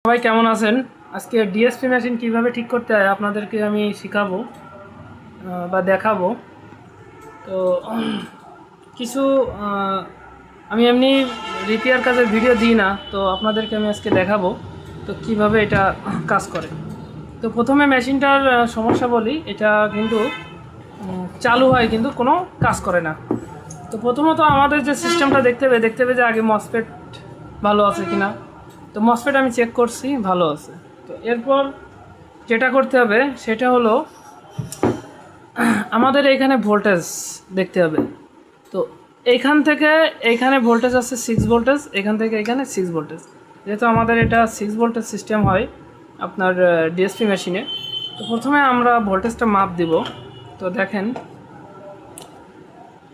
সবাই কেমন আছেন? আজকে ডিএসপি মেশিন কিভাবে ঠিক করতে হয় আপনাদেরকে আমি শেখাবো বা দেখাবো। তো কিছু আমি এমনি রিপেয়ার কাজের ভিডিও দিই না, তো আপনাদেরকে আমি আজকে দেখাবো তো কিভাবে এটা কাজ করে। তো প্রথমে মেশিনটার সমস্যা বলি, এটা কিন্তু চালু হয় কিন্তু কোনো কাজ করে না। তো প্রথমত আমাদের যে সিস্টেমটা দেখতে হবে যে আগে মসফেট ভালো আছে কিনা। তো মসফেট আমি চেক করছি, ভালো আছে। তো এরপর যেটা করতে হবে সেটা হলো আমাদের এইখানে ভোল্টেজ দেখতে হবে। তো এইখান থেকে এইখানে ভোল্টেজ আছে 6 ভোল্টেজ, এখান থেকে এখানে 6 ভোল্টেজ। যেহেতু আমাদের এটা 6 ভোল্টেজ সিস্টেম হয় আপনার ডিএসপি মেশিনে। তো প্রথমে আমরা ভোল্টেজটা মাপ দিব। তো দেখেন,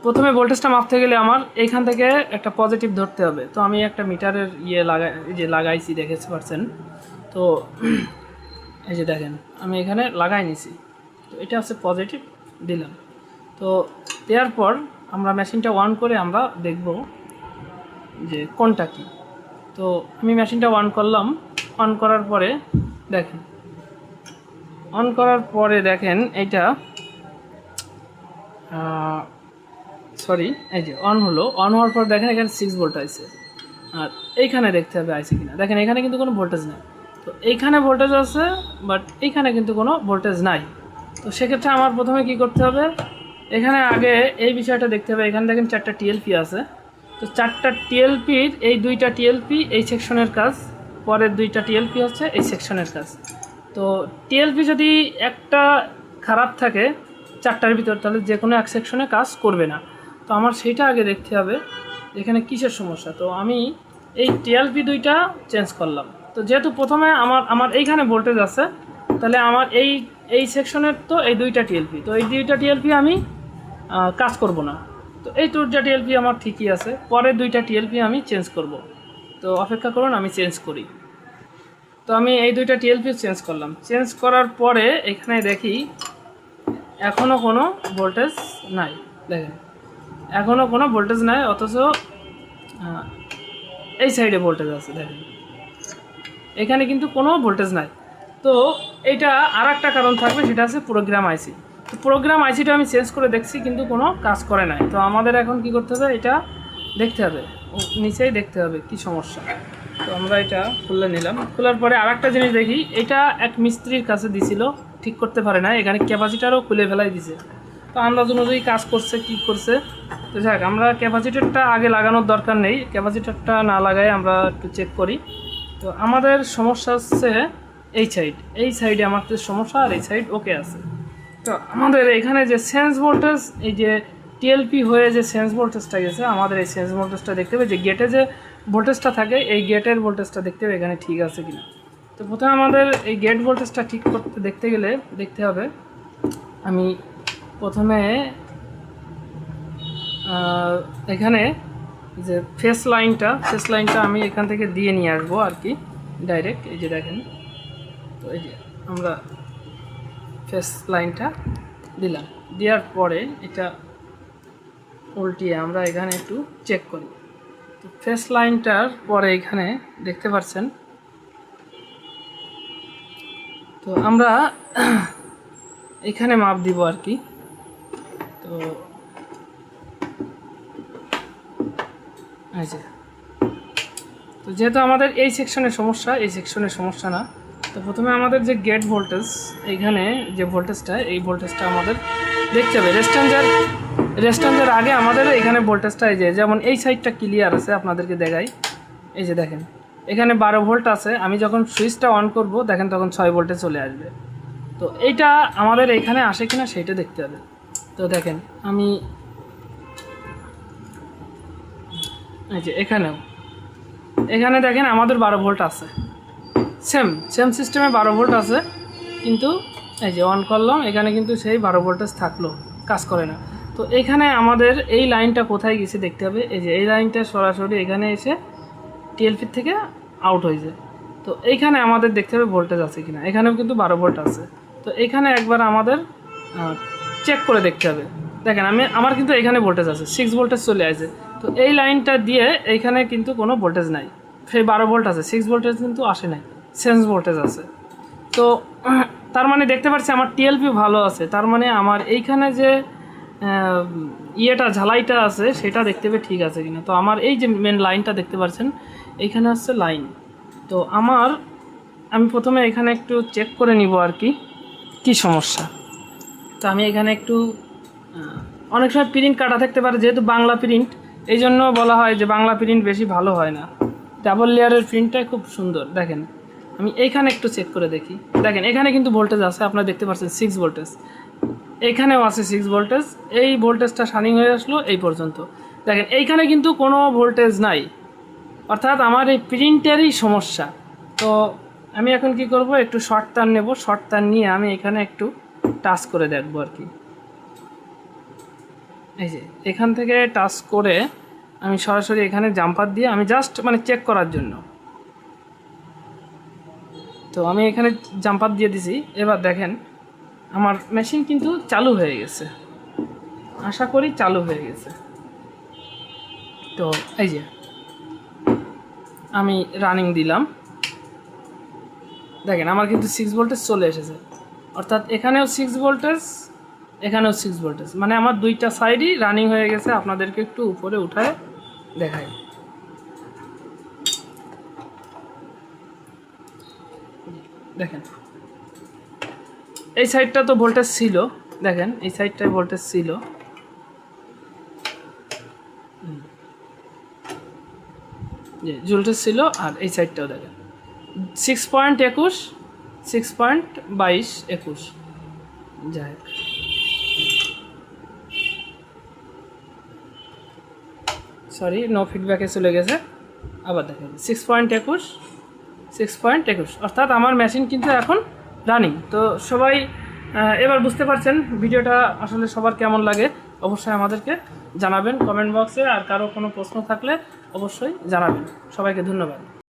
প্রথমে ভোল্টেজটা মাপতে গেলে আমার এইখান থেকে একটা পজিটিভ ধরতে হবে। তো আমি একটা মিটারের লাগাইছি, দেখতে পাচ্ছেন। তো এই যে দেখেন, আমি এখানে লাগাই নিছি। তো এটা হচ্ছে পজিটিভ, দিলাম। তো দেওয়ার পর আমরা মেশিনটা অন করে আমরা দেখব যে কোনটা কি। তো আমি মেশিনটা অন করলাম। অন করার পরে দেখেন, এইটা এই যে অন হলো। অন হওয়ার পর দেখেন এখানে 6 ভোল্ট আছে। আর এইখানে দেখতে হবে আছে কিনা। দেখেন এখানে কিন্তু কোনো ভোল্টেজ নেই। তো এইখানে ভোল্টেজ আছে, বাট এইখানে কিন্তু কোনো ভোল্টেজ নাই। তো সেক্ষেত্রে আমার প্রথমে কি করতে হবে, এখানে আগে এই বিষয়টা দেখতে হবে। এখানে দেখেন 4টা টিএলপি আছে। তো 4টা টিএলপির এই 2টা টিএলপি এই সেকশনের কাজ, পরের 2টা টিএলপি হচ্ছে এই সেকশনের কাজ। তো টিএলপি যদি একটা খারাপ থাকে 4টার ভিতর, তাহলে যে কোনো এক সেকশনে কাজ করবে না। তো আমার সেইটা আগে দেখতে হবে এখানে কিসের সমস্যা। তো আমি এই টিএলপি 2টা চেঞ্জ করলাম। তো যেহেতু প্রথমে আমার এইখানে ভোল্টেজ আছে, তাহলে আমার এই সেকশনের তো এই 2টা টিএলপি, তো এই 2টা টিএলপি আমি কাজ করব না। তো এই 2টা টিএলপি আমার ঠিকই আছে, পরের 2টা টিএলপি আমি চেঞ্জ করব। তো অপেক্ষা করুন, আমি চেঞ্জ করি। তো আমি এই 2টা টিএলপি চেঞ্জ করলাম। চেঞ্জ করার পরে এখানে দেখি এখনও কোনো ভোল্টেজ নাই। দেখেন এখনও কোনো ভোল্টেজ নাই, অথচ এই সাইডে ভোল্টেজ আছে। দেখেন এখানে কিন্তু কোনো ভোল্টেজ নাই। তো এটা আর একটা কারণ থাকবে, সেটা আছে প্রোগ্রাম আইসি। তো প্রোগ্রাম আইসিটা আমি চেঞ্জ করে দেখছি, কিন্তু কোনো কাজ করে নাই। তো আমাদের এখন কি করতে হবে, এটা দেখতে হবে, নিচেই দেখতে হবে কি সমস্যা। তো আমরা এটা খুলে নিলাম। খোলার পরে আর একটা জিনিস দেখি, এটা এক মিস্ত্রির কাছে দিছিল, ঠিক করতে পারে না। এখানে ক্যাপাসিটারও খুলে ফেলাই দিছে। তো আন্দাজ অনুযায়ী কাজ করছে কি করছে। তো যাক, আমরা ক্যাপাসিটারটা আগে লাগানোর দরকার নেই, ক্যাপাসিটারটা না লাগাই আমরা একটু চেক করি। তো আমাদের সমস্যা হচ্ছে এই সাইডে আমাদের সমস্যা, আর এই সাইড ওকে আছে। তো আমাদের এখানে যে সেন্স ভোল্টেজ, এই যে টিএলপি হয়ে যে সেন্স ভোল্টেজটা গেছে, আমাদের এই সেন্স ভোল্টেজটা দেখতে হবে, যে গেটে যে ভোল্টেজটা থাকে এই গেটের ভোল্টেজটা দেখতে হবে এখানে ঠিক আছে কিনা। তো প্রথমে আমাদের এই গেট ভোল্টেজটা ঠিক করতে দেখতে গেলে দেখতে হবে, আমি প্রথমে এখানে যে ফেস লাইনটা আমি এখান থেকে দিয়ে নিয়ে আসবো আর কি, ডাইরেক্ট। এই যে দেখেন, তো এই যে আমরা ফেস লাইনটা দিলাম। দেওয়ার পরে এটা উল্টিয়ে আমরা এখানে একটু চেক করি। তো ফেস লাইনটার পরে এখানে দেখতে পাচ্ছেন, তো আমরা এখানে মাপ দিব আর কি। তো এই যে, তো যেহেতু আমাদের এই সেকশনের সমস্যা না। তো প্রথমে আমাদের যে গেট ভোল্টেজ, এইখানে যে ভোল্টেজটা, এই ভোল্টেজটা আমাদের দেখতে হবে। রেস্ট্যান্ডের আগে আমাদের এখানে ভোল্টেজটা, এই যে যেমন এই সাইডটা ক্লিয়ার আছে, আপনাদেরকে দেখাই। এই যে দেখেন এখানে 12 ভোল্ট আছে। আমি যখন সুইচটা অন করব দেখেন তখন 6 ভোল্টে চলে আসবে। তো এইটা আমাদের এখানে আসে কিনা সেইটা দেখতে হবে। তো দেখেন আমি এই যে এখানে দেখেন আমাদের 12 ভোল্ট আছে, সেম সিস্টেমে 12 ভোল্ট আছে। কিন্তু এই যে অন করলাম, এখানে কিন্তু সেই 12 ভোল্টেজ থাকলো, কাজ করে না। তো এখানে আমাদের এই লাইনটা কোথায় গেছে দেখতে হবে। এই যে এই লাইনটা সরাসরি এখানে এসে টিএলপি থেকে আউট হয়েছে। তো এইখানে আমাদের দেখতে হবে ভোল্টেজ আছে কিনা। এখানেও কিন্তু 12 ভোল্ট আছে। তো এখানে একবার আমাদের চেক করে দেখতে হবে। দেখেন আমার কিন্তু এখানে ভোল্টেজ আছে, 6 ভোল্টেজ চলে আসে। তো এই লাইনটা দিয়ে এইখানে কিন্তু কোনো ভোল্টেজ নাই, সেই 12 ভোল্ট আছে, 6 ভোল্টেজ কিন্তু আসে নাই। সেন্স ভোল্টেজ আছে। তো তার মানে দেখতে পাচ্ছি আমার টিএলপি ভালো আছে, তার মানে আমার এইখানে যে ইয়েটা ঝালাইটা আছে সেটা দেখতে পেয়ে ঠিক আছে কিনা। তো আমার এই যে মেন লাইনটা দেখতে পাচ্ছেন এইখানে হচ্ছে লাইন। তো আমি প্রথমে এখানে একটু চেক করে নিব আর কি সমস্যা। তো আমি এখানে একটু অনেক সময় প্রিন্ট কাটা থাকতে পারে, যেহেতু বাংলা প্রিন্ট এই জন্য বলা হয় যে বাংলা প্রিন্ট বেশি ভালো হয় না। ডাবল লেয়ারের প্রিন্টটাই খুব সুন্দর। দেখেন আমি এইখানে একটু চেক করে দেখি। দেখেন এখানে কিন্তু ভোল্টেজ আছে, আপনারা দেখতে পাচ্ছেন 6 ভোল্টেজ, এইখানেও আছে 6 ভোল্টেজ। এই ভোল্টেজটা শানিং হয়ে আসলো এই পর্যন্ত। দেখেন এইখানে কিন্তু কোনো ভোল্টেজ নাই, অর্থাৎ আমার এই প্রিন্টেরই সমস্যা। তো আমি এখন কি করব, একটু শর্ট তার নেব, শর্ট তার নিয়ে আমি এখানে একটু টাচ করে দেখব আর কি। এই যে এখান থেকে টাচ করে আমি সরাসরি এখানে জাম্পার দিয়ে আমি জাস্ট মানে চেক করার জন্য, তো আমি এখানে জাম্পার দিয়ে দিছি। এবার দেখেন আমার মেশিন কিন্তু চালু হয়ে গেছে, আশা করি চালু হয়ে গেছে। তো এই যে আমি রানিং দিলাম, দেখেন আমার কিন্তু 6 ভোল্টেজ চলে এসেছে, অর্থাৎ এখানেও 6 ভোল্টেজ, এখানেও 6 ভোল্টেজ, মানে আমার দুইটা সাইডই রানিং হয়ে গেছে। আপনাদেরকে একটু উপরে উঠায় দেখাই। দেখেন এই সাইডটা তো ভোল্টেজ ছিল, দেখেন এই সাইডটায় ভোল্টেজ ছিল, যে ভোল্টেজ ছিল, আর এই সাইডটাও দেখেন 6.21, 6.22, যাই হোক। সরি, নো ফিডব্যাকে চলে গেছে। আবার দেখেন 6.21, 6.21, অর্থাৎ আমার মেশিন কিন্তু এখন রানিং। তো সবাই এবার বুঝতে পারছেন ভিডিওটা আসলে সবার কেমন লাগে, অবশ্যই আমাদেরকে জানাবেন কমেন্ট বক্সে। আর কারো কোনো প্রশ্ন থাকলে অবশ্যই জানাবেন। সবাইকে ধন্যবাদ।